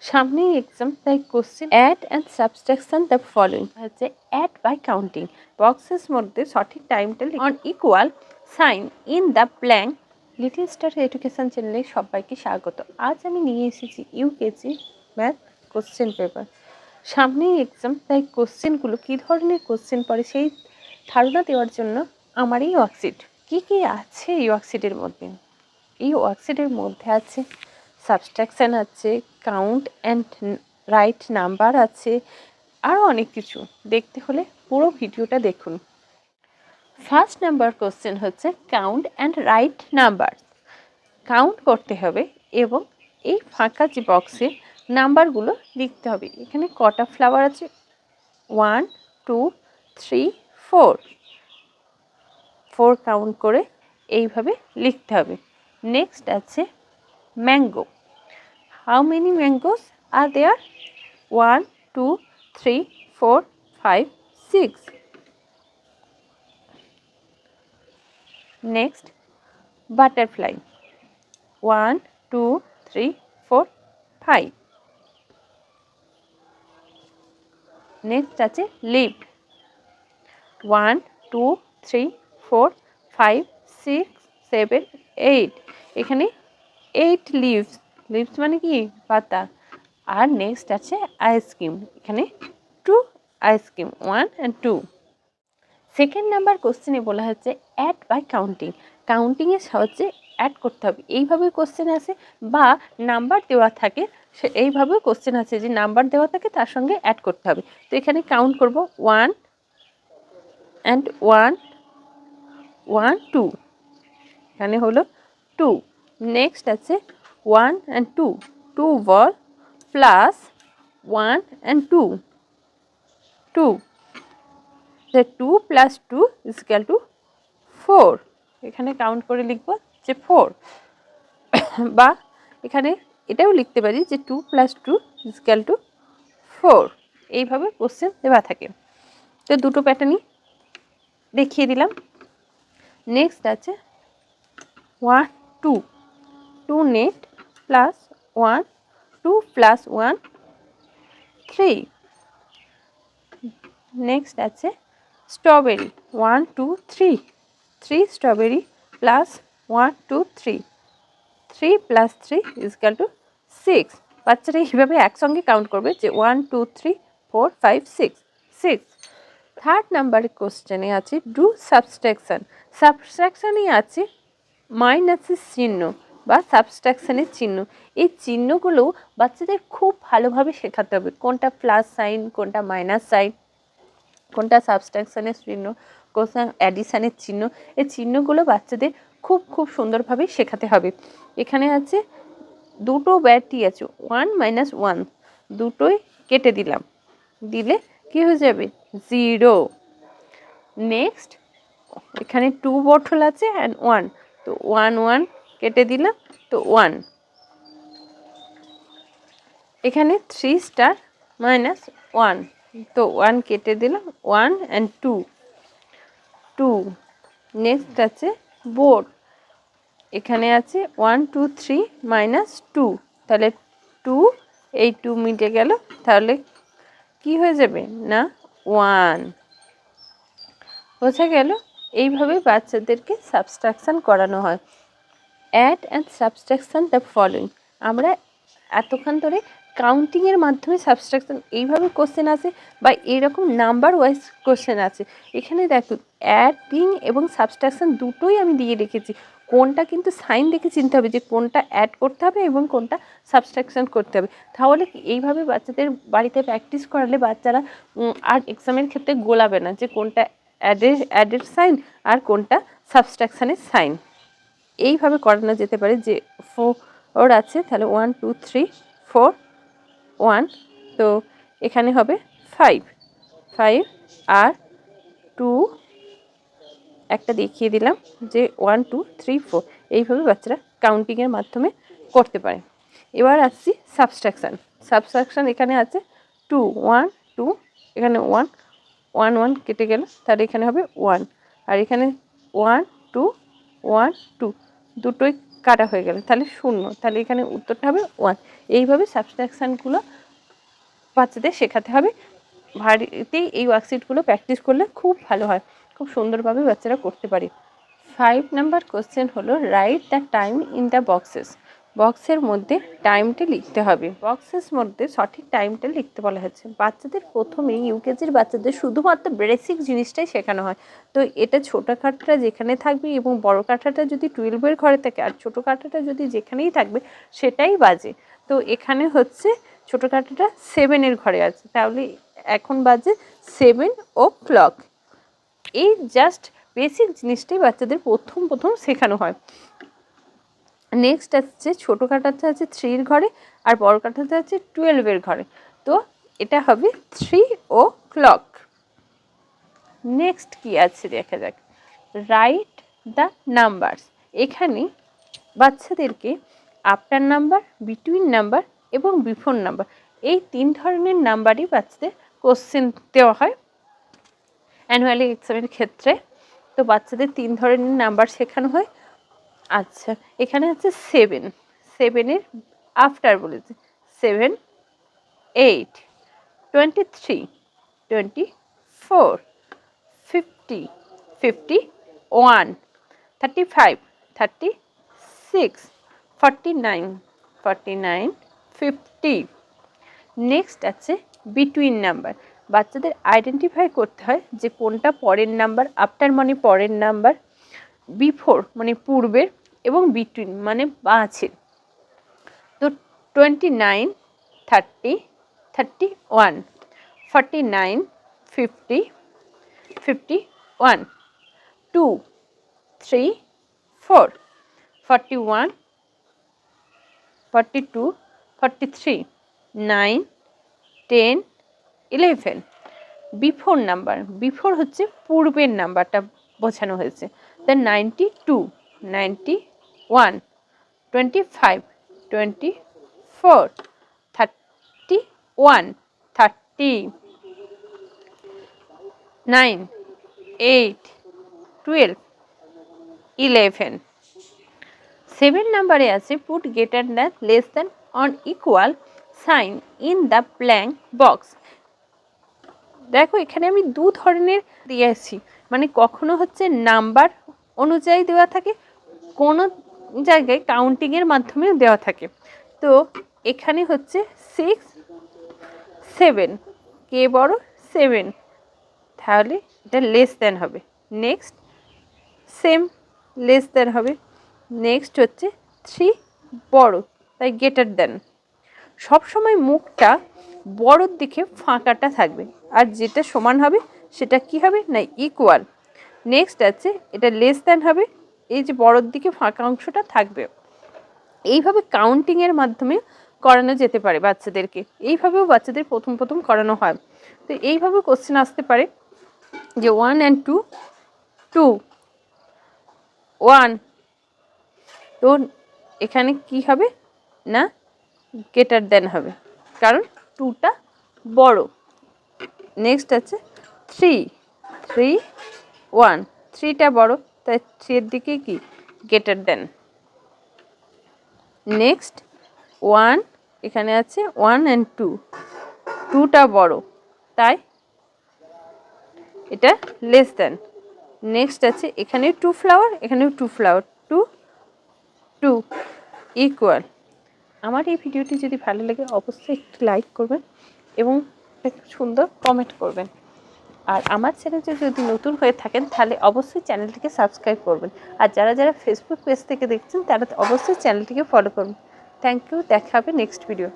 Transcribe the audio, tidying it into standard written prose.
সামনেই এক্সাম, তাই question add and subtraction the following হচ্ছে অ্যাড বাই কাউন্টিং। বক্সেস মধ্যে সঠিক টাইমটা on equal sign in the blank. Little star education চ্যানেলে সবাইকে স্বাগত। আজ আমি নিয়ে এসেছি ইউকেজি ম্যাথ কোশ্চেন পেপার। সামনেই এক্সাম, তাই কোশ্চেনগুলো কী ধরনের কোশ্চেন পড়ে সেই ধারণা দেওয়ার জন্য আমার এই ওয়ার্কশিট। কী কী আছে এই ওয়ার্কশিটের মধ্যে? এই ওয়ার্কশিটের মধ্যে আছে সাবস্ট্রাকশান আছে, কাউন্ট অ্যান্ড রাইট নাম্বার আছে, আরও অনেক কিছু। দেখতে হলে পুরো ভিডিওটা দেখুন। ফার্স্ট নাম্বার কোশ্চেন হচ্ছে count and right number. Count করতে হবে এবং এই ফাঁকা যে বক্সে নাম্বারগুলো লিখতে হবে। এখানে কটা ফ্লাওয়ার আছে? 1 2 3 4 4 কাউন্ট করে এইভাবে লিখতে হবে। নেক্সট আছে mango. How many mangoes are there? 1 2 3 4 5 6. Next butterfly. 1 2 3 4 5. Next আছে leaf. 1 2 3 4 5 6 7 8. এখানে 8 leaves. লিভস মানে কি? পাতা। আর নেক্সট আছে আইসক্রিম। এখানে 2 আইসক্রিম, 1 and 2. সেকেন্ড নাম্বার কোশ্চেনে বলা হচ্ছে অ্যাড বাই কাউন্টিং। কাউন্টিংয়ের সাহায্যে অ্যাড করতে হবে। এইভাবে কোশ্চেন আসে বা নাম্বার দেওয়া থাকে, সে এইভাবেও কোশ্চেন আছে যে নাম্বার দেওয়া থাকে তার সঙ্গে অ্যাড করতে হবে। তো এখানে কাউন্ট করব 1 and 1 1 2, এখানে হলো 2। নেক্সট আছে 1 and 2, 2 ball plus 1 and 2 2, the 2 plus 2 is equal to 4। এখানে কাউন্ট করে লিখব যে 4, বা এখানে এটাও লিখতে পারি যে 2 plus 2 is equal to 4। এইভাবে কোশ্চেন দেওয়া থাকে। তো দুটো প্যাটার্নই দেখিয়ে দিলাম। নেক্সট আছে 1 2, 2 নেট প্লাস 1 2 প্লাস 1 3। নেক্সট আছে strawberry. 1 2 3, 3 strawberry plus 1 2 3, 3 plus 3 is equal to 6। বাচ্চারা এইভাবে একসঙ্গে কাউন্ট করবে যে 1 2 3 4 5 6 6। থার্ড নাম্বারের কোশ্চেনে আছে ডু সাবস্ট্রাকশান। সাবস্ট্রাকশানে আছে মাইনাসের চিহ্ন বা সাবস্ট্রাকশানের চিহ্ন। এই চিহ্নগুলো বাচ্চাদের খুব ভালোভাবে শেখাতে হবে। কোনটা প্লাস সাইন, কোনটা মাইনাস সাইন, কোনটা সাবস্ট্রাকশানের চিহ্ন, কোনটা অ্যাডিশানের চিহ্ন। এই চিহ্নগুলো বাচ্চাদের খুব খুব সুন্দরভাবে শেখাতে হবে। এখানে আছে দুটো ব্যাটি আছে 1 minus 1, দুটোই কেটে দিলাম, দিলে কি হয়ে যাবে? 0। নেক্সট এখানে 2 বটল আছে অ্যান্ড 1, তো 1 1 কেটে দিলাম, তো 1। এখানে 3 স্টার মাইনাস 1, তো 1 কেটে দিলাম, 1 and 2 2। নেক্সট আছে বোর্ড। এখানে আছে 1 2 3 মাইনাস 2, তাহলে 2, এই 2 মিটে গেল, তাহলে কি হয়ে যাবে না 1। বোঝা গেল? এইভাবে বাচ্চাদেরকে সাবস্ট্রাকশান করানো হয়। Add and subtraction the following. আমরা এতক্ষণ ধরে কাউন্টিংয়ের মাধ্যমে সাবস্ট্রাকশান এইভাবে কোশ্চেন আসে বা এইরকম নাম্বার ওয়াইজ কোশ্চেন আছে। এখানে দেখো অ্যাডিং এবং সাবস্ট্রাকশান দুটোই আমি দিয়ে রেখেছি। কোনটা কিন্তু সাইন দেখে চিনতে হবে যে কোনটা অ্যাড করতে হবে এবং কোনটা সাবস্ট্রাকশান করতে হবে। তাহলে এইভাবে বাচ্চাদের বাড়িতে প্র্যাকটিস করালে বাচ্চারা আর এক্সামের ক্ষেত্রে গোলাবে না যে কোনটা অ্যাডের সাইন আর কোনটা সাবস্ট্রাকশানের সাইন। এইভাবে করানো যেতে পারে যে 4 আছে, তাহলে 1 2 3 4 1, তো এখানে হবে 5 5 আর 2 একটা দেখিয়ে দিলাম যে 1 2 3 4। এইভাবে বাচ্চারা কাউন্টিংয়ের মাধ্যমে করতে পারে। এবার আসছি সাবস্ট্রাকশান। সাবস্ট্রাকশান এখানে আছে 2 1 2, এখানে 1 1 1 কেটে গেল, তাহলে এখানে হবে 1, আর এখানে 1 2 1 2, দুটোই কাটা হয়ে গেল, তাহলে 0, তাহলে এখানে উত্তরটা হবে 1। এইভাবে সাবট্রাকশানগুলো বাচ্চাদের শেখাতে হবে। বাড়িতেই এই ওয়ার্কশিটগুলো প্র্যাকটিস করলে খুব ভালো হয়, খুব সুন্দরভাবে বাচ্চারা করতে পারে। 5 নাম্বার কোশ্চেন হলো write the time in the boxes. বক্সের মধ্যে টাইমটা লিখতে হবে। বক্সের মধ্যে সঠিক টাইমটা লিখতে বলা হয়েছে। বাচ্চাদের প্রথমে ইউকেজির বাচ্চাদের শুধুমাত্র বেসিক জিনিসটাই শেখানো হয়। তো এটা ছোটো কাঠাটা যেখানে থাকবে এবং বড় কাঠাটা যদি 12-এর ঘরে থাকে আর ছোটো কাঠাটা যদি যেখানেই থাকবে সেটাই বাজে। তো এখানে হচ্ছে ছোটো কাঠাটা 7-এর ঘরে আছে, তাহলে এখন বাজে 7 o'clock। এই জাস্ট বেসিক জিনিসটাই বাচ্চাদের প্রথম শেখানো হয়। নেক্সট আছে ছোটো কাঠাটা আছে 3-এর ঘরে আর বড় কাঠাটা আছে 12-এর ঘরে। তো এটা হবে 3 o'clock। নেক্সট কি আছে দেখা যাক, রাইট দ্য নাম্বারস। এখানে বাচ্চাদেরকে আফটার নাম্বার, বিটুইন নাম্বার এবং বিফোর নাম্বার, এই 3 ধরনের নাম্বারই বাচ্চাদের কোশ্চেন দেওয়া হয় অ্যানুয়ালি এক্সামের ক্ষেত্রে। তো বাচ্চাদের 3 ধরনের নাম্বার শেখানো হয়। আচ্ছা, এখানে আছে 7-এর আফটার বলেছে 7, 8, 23, 24, 50, 51, 35, 36, 49, 49, 50। নেক্সট আছে বিটুইন নাম্বার। বাচ্চাদের আইডেন্টিফাই করতে হয় যে কোনটা পরের নাম্বার, আফটার মানে পরের নাম্বার, বিফোর মানে পূর্বের এবং বিটুইন মানে মাঝের। তো 29, 30, 31, 49, 50, 51, 2, 3, 4, 41, 42, 43, 9, 10, 11। বিফোর নাম্বার, বিফোর হচ্ছে পূর্বের নাম্বারটা বোঝানো হয়েছে। দেন 92, 91, 25, 24, 31, 30, 9, 8, 12, 11। 7 নাম্বারে আছে put greater than, less than, on equal sign in the blank box. দেখো এখানে আমি 2 ধরনের দিয়েছি, মানে কখনো হচ্ছে নাম্বার অনুযায়ী দেওয়া থাকে, কোনো জায়গায় কাউন্টিংয়ের মাধ্যমে দেওয়া থাকে। তো এখানে হচ্ছে 6, 7, কে বড় 7, তাহলে এটা লেস দ্যান হবে। নেক্সট সেম, লেস দ্যান হবে। নেক্সট হচ্ছে 3 বড়, তাই গ্রেটার দ্যান। সবসময় মুখটা বড়োর দিকে ফাঁকাটা থাকবে, আর যেটা সমান হবে সেটা কি হবে না ইকুয়াল। নেক্সট আছে এটা লেস দ্যান হবে, এই যে বড়োর দিকে ফাঁকা অংশটা থাকবে। এইভাবে কাউন্টিংয়ের মাধ্যমে করানো যেতে পারে বাচ্চাদেরকে, এইভাবেও বাচ্চাদের প্রথম করানো হয়। তো এইভাবে কোশ্চেন আসতে পারে যে 1 and 2, 2, 1। তো এখানে কি হবে না গ্রেটার দ্যান হবে, কারণ 2টা বড়। নেক্সট আছে 3, 3, 1, 3টা বড়, তাই 3 এর দিকে কি গ্রেটার দ্যান। নেক্সট 1, এখানে আছে 1 and 2, 2টা বড়, তাই এটা লেস দ্যান। নেক্সট আছে এখানে 2 ফ্লাওয়ার, এখানেও 2 ফ্লাওয়ার, 2, 2 ইকুয়াল। আমার এই ভিডিওটি যদি ভালো লাগে অবশ্যই একটু লাইক করবেন এবং একটু সুন্দর কমেন্ট করবেন। আর আমার চ্যানেলটি যদি নতুন হয়ে থাকেন তাহলে অবশ্যই চ্যানেলটিকে সাবস্ক্রাইব করবেন। আর যারা ফেসবুক পেজ থেকে দেখছেন তারা অবশ্যই চ্যানেলটিকে ফলো করুন। থ্যাংক ইউ, দেখা হবে নেক্সট ভিডিও।